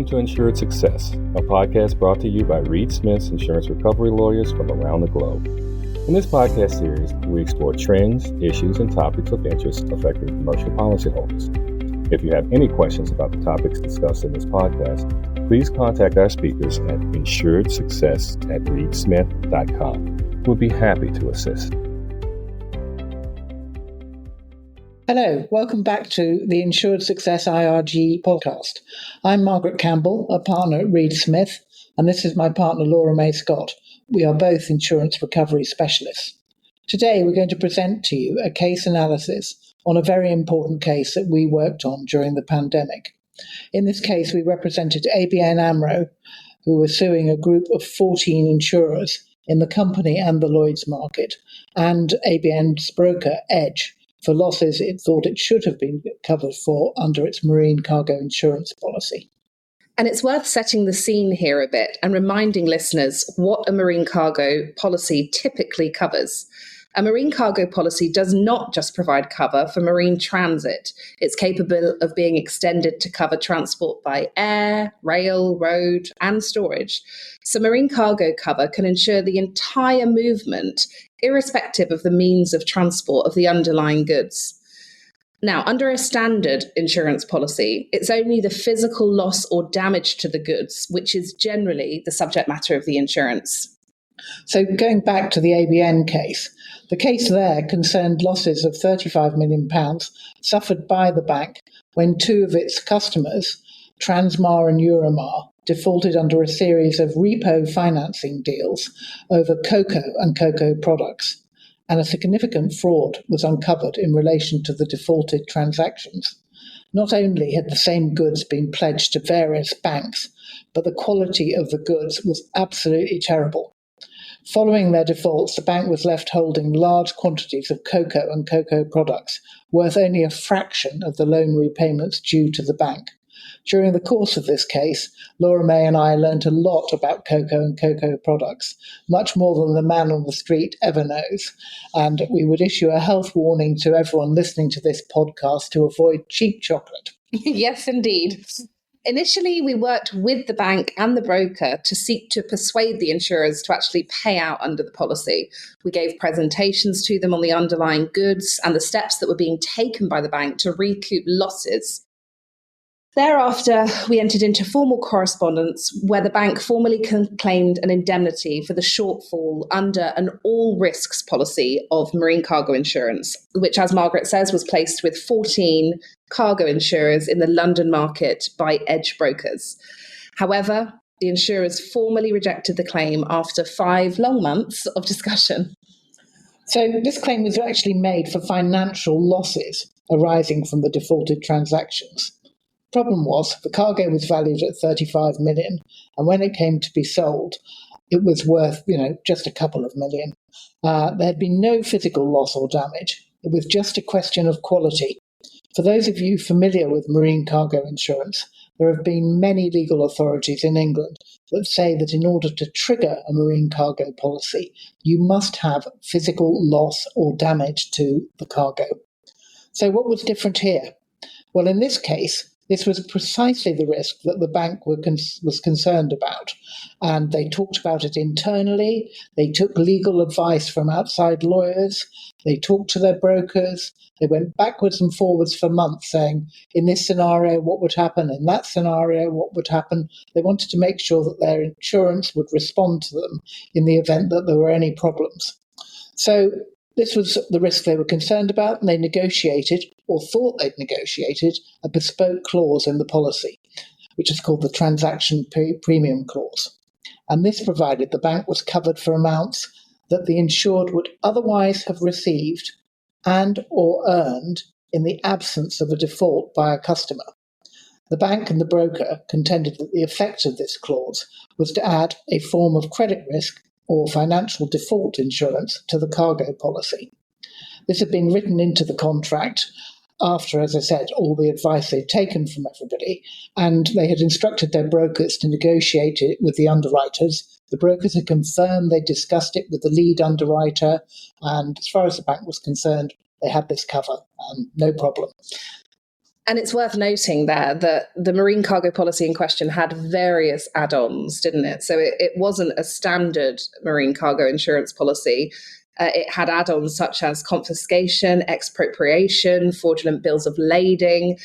to Insured Success, a podcast brought to you by Reed Smith's insurance recovery lawyers from around the globe. In this podcast series, we explore trends, issues, and topics of interest affecting commercial policyholders. If you have any questions about the topics discussed in this podcast, please contact our speakers at insuredsuccess@reedsmith.com. We'll be happy to assist. Hello, welcome back to the Insured Success IRG podcast. I'm Margaret Campbell, a partner at Reed Smith, and this is my partner Laura May Scott. We are both insurance recovery specialists. Today we're going to present to you a case analysis on a very important case that we worked on during the pandemic. In this case, we represented ABN AMRO, who were suing a group of 14 insurers in the company and the Lloyds Market, and ABN's broker, Edge, for losses it thought it should have been covered for under its marine cargo insurance policy. And it's worth setting the scene here a bit and reminding listeners what a marine cargo policy typically covers. A marine cargo policy does not just provide cover for marine transit. It's capable of being extended to cover transport by air, rail, road, and storage. So marine cargo cover can ensure the entire movement, irrespective of the means of transport of the underlying goods. Now, under a standard insurance policy, it's only the physical loss or damage to the goods, which is generally the subject matter of the insurance. So going back to the ABN case, the case there concerned losses of £35 million suffered by the bank when two of its customers, Transmar and Euromar, defaulted under a series of repo financing deals over cocoa and cocoa products, and a significant fraud was uncovered in relation to the defaulted transactions. Not only had the same goods been pledged to various banks, but the quality of the goods was absolutely terrible. Following their defaults, the bank was left holding large quantities of cocoa and cocoa products, worth only a fraction of the loan repayments due to the bank. During the course of this case, Laura May and I learnt a lot about cocoa and cocoa products, much more than the man on the street ever knows. And we would issue a health warning to everyone listening to this podcast to avoid cheap chocolate. Yes, indeed. Initially, we worked with the bank and the broker to seek to persuade the insurers to actually pay out under the policy. We gave presentations to them on the underlying goods and the steps that were being taken by the bank to recoup losses. Thereafter, we entered into formal correspondence where the bank formally claimed an indemnity for the shortfall under an all risks policy of marine cargo insurance, which, as Margaret says, was placed with 14 cargo insurers in the London market by Edge brokers. However, the insurers formally rejected the claim after 5 long months of discussion. So this claim was actually made for financial losses arising from the defaulted transactions. Problem was, the cargo was valued at 35 million, and when it came to be sold, it was worth, just a couple of million. There had been no physical loss or damage. It was just a question of quality. For those of you familiar with marine cargo insurance, there have been many legal authorities in England that say that in order to trigger a marine cargo policy, you must have physical loss or damage to the cargo. So what was different here? Well, in this case, this was precisely the risk that the bank was concerned about, and they talked about it internally. They took legal advice from outside lawyers. They talked to their brokers. They went backwards and forwards for months saying, in this scenario, what would happen? In that scenario, what would happen? They wanted to make sure that their insurance would respond to them in the event that there were any problems. So this was the risk they were concerned about, and they negotiated, or thought they'd negotiated, a bespoke clause in the policy, which is called the transaction premium clause. And this provided the bank was covered for amounts that the insured would otherwise have received and or earned in the absence of a default by a customer. The bank and the broker contended that the effect of this clause was to add a form of credit risk or financial default insurance to the cargo policy. This had been written into the contract after, as I said, all the advice they'd taken from everybody, and they had instructed their brokers to negotiate it with the underwriters. The brokers had confirmed they discussed it with the lead underwriter, and as far as the bank was concerned, they had this cover, and no problem. And it's worth noting there that the marine cargo policy in question had various add-ons, didn't it? So it wasn't a standard marine cargo insurance policy. It had add-ons such as confiscation, expropriation, fraudulent bills of lading.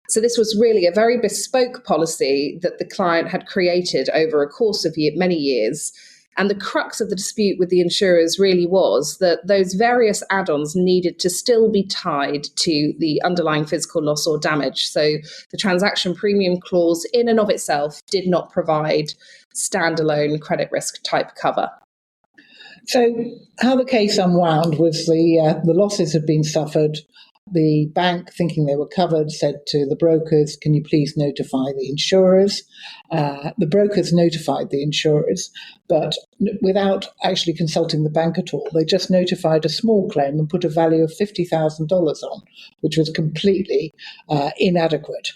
So this was really a very bespoke policy that the client had created over a course of many years. And the crux of the dispute with the insurers really was that those various add-ons needed to still be tied to the underlying physical loss or damage. So the transaction premium clause in and of itself did not provide standalone credit risk type cover. So how the case unwound was the losses had been suffered. The bank, thinking they were covered, said to the brokers, can you please notify the insurers? The brokers notified the insurers, but without actually consulting the bank at all. They just notified a small claim and put a value of $50,000 on, which was completely inadequate.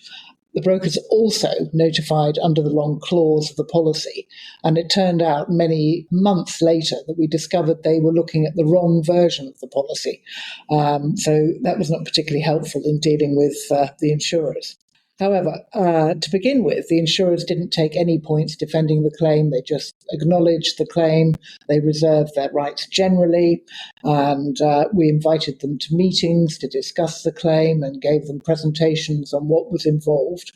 The brokers also notified under the wrong clause of the policy, and it turned out many months later that we discovered they were looking at the wrong version of the policy. So that was not particularly helpful in dealing with the insurers. However, to begin with, the insurers didn't take any points defending the claim. They just acknowledged the claim. They reserved their rights generally. And we invited them to meetings to discuss the claim and gave them presentations on what was involved.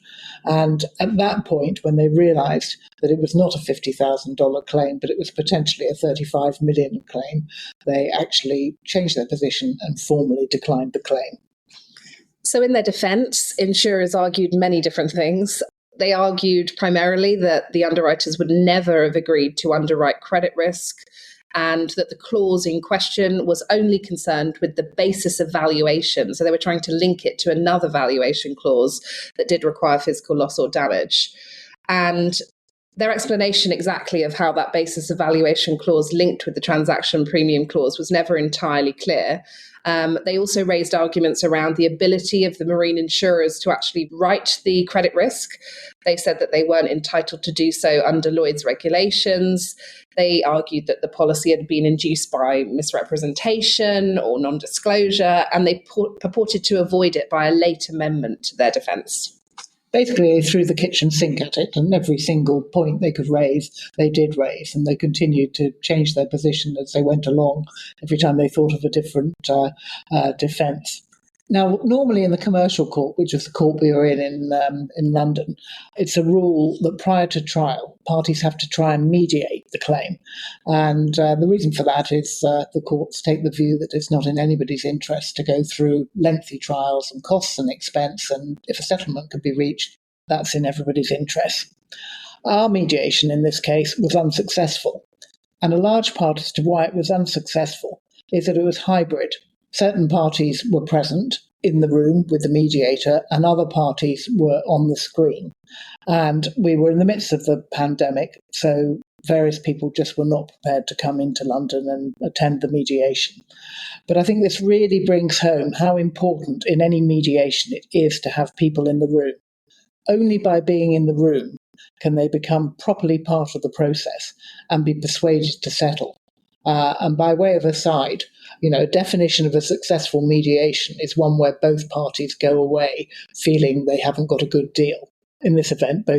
And at that point, when they realized that it was not a $50,000 claim, but it was potentially a $35 million claim, they actually changed their position and formally declined the claim. So in their defense, insurers argued many different things. They argued primarily that the underwriters would never have agreed to underwrite credit risk, and that the clause in question was only concerned with the basis of valuation. So they were trying to link it to another valuation clause that did require physical loss or damage. And their explanation exactly of how that basis of valuation clause linked with the transaction premium clause was never entirely clear. They also raised arguments around the ability of the marine insurers to actually write the credit risk. They said that they weren't entitled to do so under Lloyds regulations. They argued that the policy had been induced by misrepresentation or non-disclosure, and they purported to avoid it by a late amendment to their defence. Basically, they threw the kitchen sink at it, and every single point they could raise, they did raise, and they continued to change their position as they went along every time they thought of a different defence. Now, normally in the commercial court, which is the court we were in London, it's a rule that prior to trial, parties have to try and mediate the claim. And the reason for that is the courts take the view that it's not in anybody's interest to go through lengthy trials and costs and expense. And if a settlement could be reached, that's in everybody's interest. Our mediation in this case was unsuccessful. And a large part as to why it was unsuccessful is that it was hybrid. Certain parties were present in the room with the mediator, and other parties were on the screen. And we were in the midst of the pandemic, so various people just were not prepared to come into London and attend the mediation. But I think this really brings home how important in any mediation it is to have people in the room. Only by being in the room can they become properly part of the process and be persuaded to settle. And by way of aside, a definition of a successful mediation is one where both parties go away feeling they haven't got a good deal. In this event,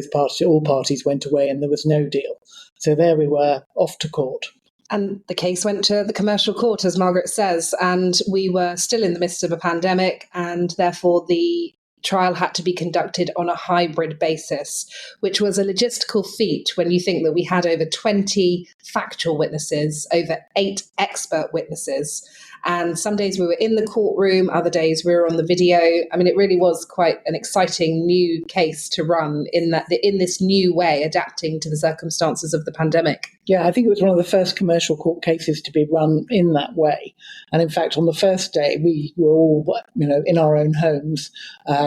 all parties went away and there was no deal. So there we were, off to court. And the case went to the commercial court, as Margaret says, and we were still in the midst of a pandemic, and therefore the trial had to be conducted on a hybrid basis, which was a logistical feat when you think that we had over 20 factual witnesses, over 8 expert witnesses. And some days we were in the courtroom, other days we were on the video. I mean, it really was quite an exciting new case to run in this new way, adapting to the circumstances of the pandemic. Yeah, I think it was one of the first commercial court cases to be run in that way. And in fact, on the first day, we were all, in our own homes,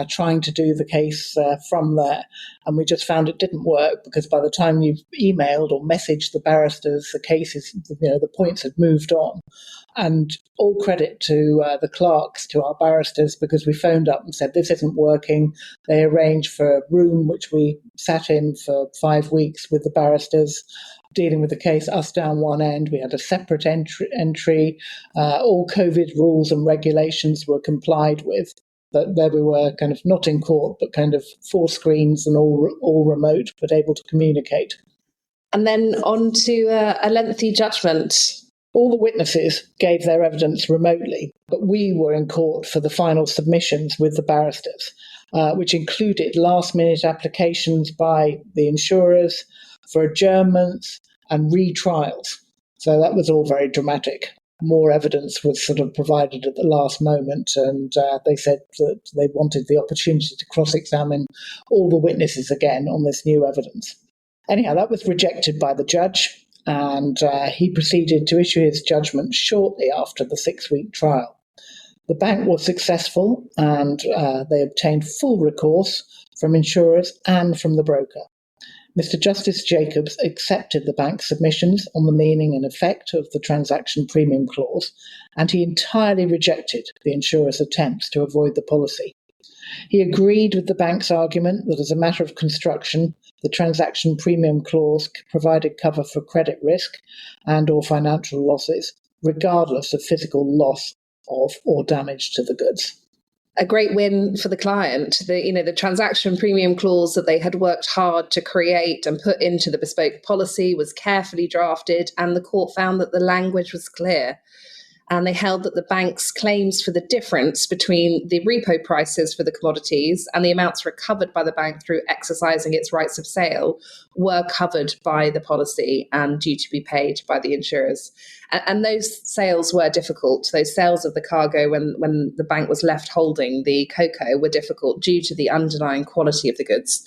trying to do the case from there. And we just found it didn't work because by the time you emailed or messaged the barristers, the cases, the points had moved on. And all credit to the clerks, to our barristers, because we phoned up and said, this isn't working. They arranged for a room, which we sat in for 5 weeks with the barristers, dealing with the case, us down one end. We had a separate entry. All COVID rules and regulations were complied with. that there we were, kind of not in court, but kind of 4 screens and all remote, but able to communicate. And then on to a lengthy judgment. All the witnesses gave their evidence remotely, but we were in court for the final submissions with the barristers, which included last-minute applications by the insurers for adjournments and retrials. So that was all very dramatic. More evidence was sort of provided at the last moment, and they said that they wanted the opportunity to cross-examine all the witnesses again on this new evidence. Anyhow, that was rejected by the judge, and he proceeded to issue his judgment shortly after the 6-week trial. The bank was successful, and they obtained full recourse from insurers and from the broker. Mr. Justice Jacobs accepted the bank's submissions on the meaning and effect of the transaction premium clause, and he entirely rejected the insurer's attempts to avoid the policy. He agreed with the bank's argument that as a matter of construction, the transaction premium clause provided cover for credit risk and or financial losses, regardless of physical loss of or damage to the goods. A great win for the client. The transaction premium clause that they had worked hard to create and put into the bespoke policy was carefully drafted, and the court found that the language was clear. And they held that the bank's claims for the difference between the repo prices for the commodities and the amounts recovered by the bank through exercising its rights of sale were covered by the policy and due to be paid by the insurers. And those sales were difficult. Those sales of the cargo when the bank was left holding the cocoa were difficult due to the underlying quality of the goods.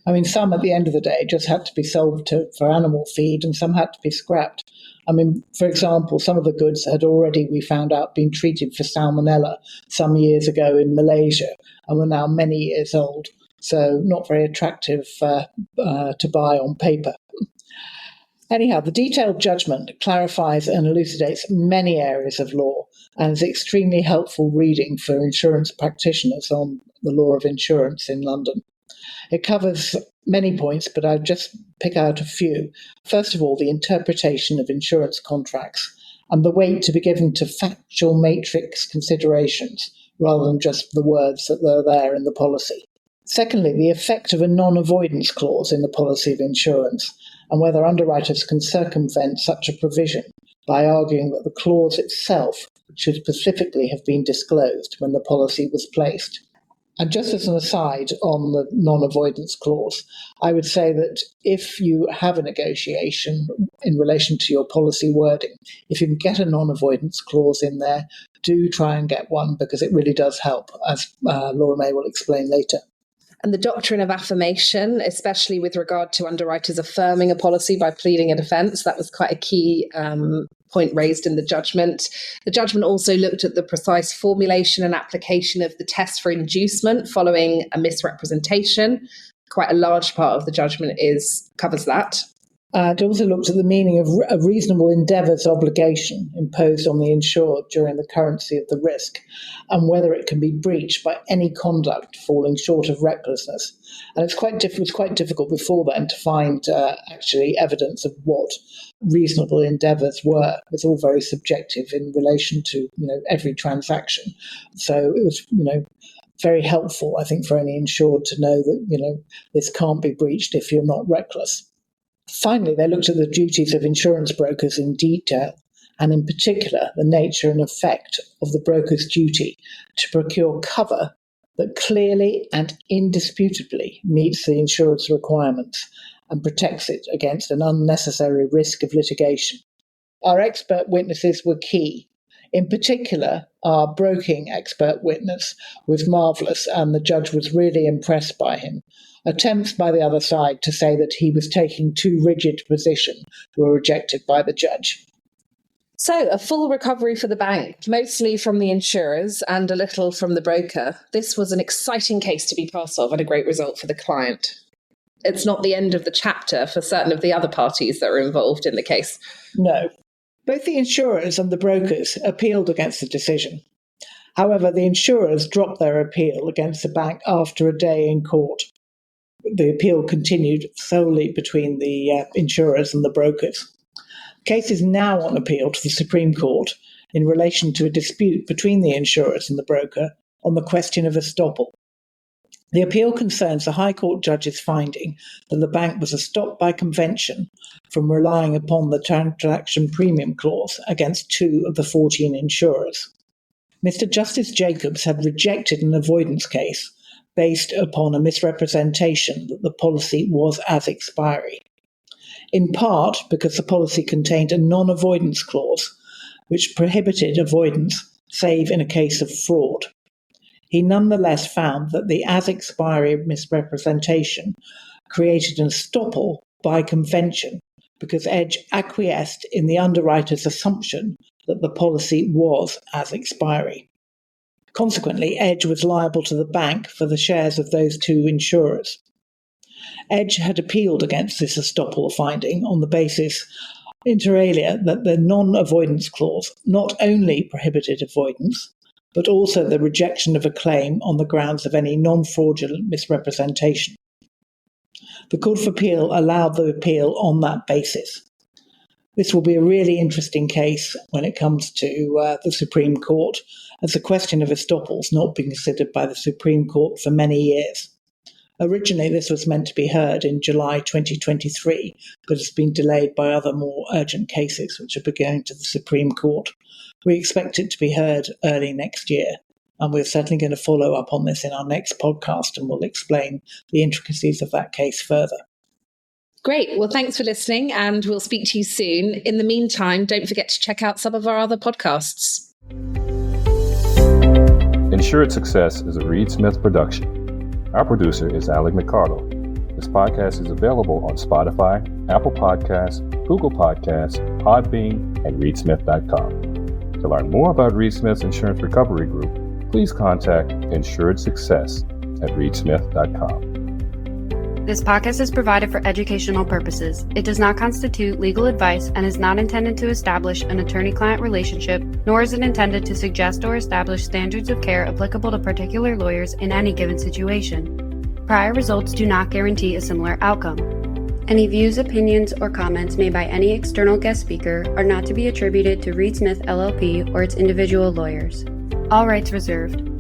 I mean, some at the end of the day just had to be sold for animal feed, and some had to be scrapped. I mean, for example, some of the goods had already, we found out, been treated for salmonella some years ago in Malaysia and were now many years old. So not very attractive to buy on paper. Anyhow, the detailed judgment clarifies and elucidates many areas of law and is extremely helpful reading for insurance practitioners on the law of insurance in London. It covers many points, but I'll just pick out a few. First of all, the interpretation of insurance contracts and the weight to be given to factual matrix considerations rather than just the words that are there in the policy. Secondly, the effect of a non-avoidance clause in the policy of insurance and whether underwriters can circumvent such a provision by arguing that the clause itself should specifically have been disclosed when the policy was placed. And just as an aside on the non-avoidance clause, I would say that if you have a negotiation in relation to your policy wording, if you can get a non-avoidance clause in there, do try and get one, because it really does help, as Laura May will explain later. And the doctrine of affirmation, especially with regard to underwriters affirming a policy by pleading a defence, that was quite a key point raised in the judgment. The judgment also looked at the precise formulation and application of the test for inducement following a misrepresentation. Quite a large part of the judgment covers that. It also looked at the meaning of a reasonable endeavours obligation imposed on the insured during the currency of the risk, and whether it can be breached by any conduct falling short of recklessness. And it was quite difficult before then to find actually evidence of what reasonable endeavours were. It's all very subjective in relation to every transaction. So it was very helpful, I think, for any insured to know that this can't be breached if you're not reckless. Finally, they looked at the duties of insurance brokers in detail, and in particular, the nature and effect of the broker's duty to procure cover that clearly and indisputably meets the insurer's requirements and protects it against an unnecessary risk of litigation. Our expert witnesses were key. In particular, our broking expert witness was marvellous, and the judge was really impressed by him. Attempts by the other side to say that he was taking too rigid a position were rejected by the judge. So, a full recovery for the bank, mostly from the insurers and a little from the broker. This was an exciting case to be part of and a great result for the client. It's not the end of the chapter for certain of the other parties that were involved in the case. No. Both the insurers and the brokers appealed against the decision. However, the insurers dropped their appeal against the bank after a day in court. The appeal continued solely between the insurers and the brokers. The case is now on appeal to the Supreme Court in relation to a dispute between the insurers and the broker on the question of estoppel. The appeal concerns the High Court judge's finding that the bank was estopped by convention from relying upon the transaction premium clause against 2 of the 14 insurers. Mr. Justice Jacobs had rejected an avoidance case based upon a misrepresentation that the policy was as expiry, in part because the policy contained a non-avoidance clause which prohibited avoidance save in a case of fraud. He nonetheless found that the as expiry misrepresentation created an estoppel by convention because Edge acquiesced in the underwriter's assumption that the policy was as expiry. Consequently, Edge was liable to the bank for the shares of those 2 insurers. Edge had appealed against this estoppel finding on the basis, inter alia, that the non-avoidance clause not only prohibited avoidance, but also the rejection of a claim on the grounds of any non-fraudulent misrepresentation. The Court of Appeal allowed the appeal on that basis. This will be a really interesting case when it comes to the Supreme Court, as the question of estoppel has not been considered by the Supreme Court for many years. Originally, this was meant to be heard in July 2023, but it's been delayed by other more urgent cases which are going to the Supreme Court. We expect it to be heard early next year, and we're certainly going to follow up on this in our next podcast, and we'll explain the intricacies of that case further. Great. Well, thanks for listening, and we'll speak to you soon. In the meantime, don't forget to check out some of our other podcasts. Insured Success is a Reed Smith production. Our producer is Alec McCardle. This podcast is available on Spotify, Apple Podcasts, Google Podcasts, Podbean, and reedsmith.com. To learn more about Reed Smith's Insurance Recovery Group, please contact Insured Success at reedsmith.com. This podcast is provided for educational purposes. It does not constitute legal advice and is not intended to establish an attorney-client relationship, nor is it intended to suggest or establish standards of care applicable to particular lawyers in any given situation. Prior results do not guarantee a similar outcome. Any views, opinions, or comments made by any external guest speaker are not to be attributed to Reed Smith LLP or its individual lawyers. All rights reserved.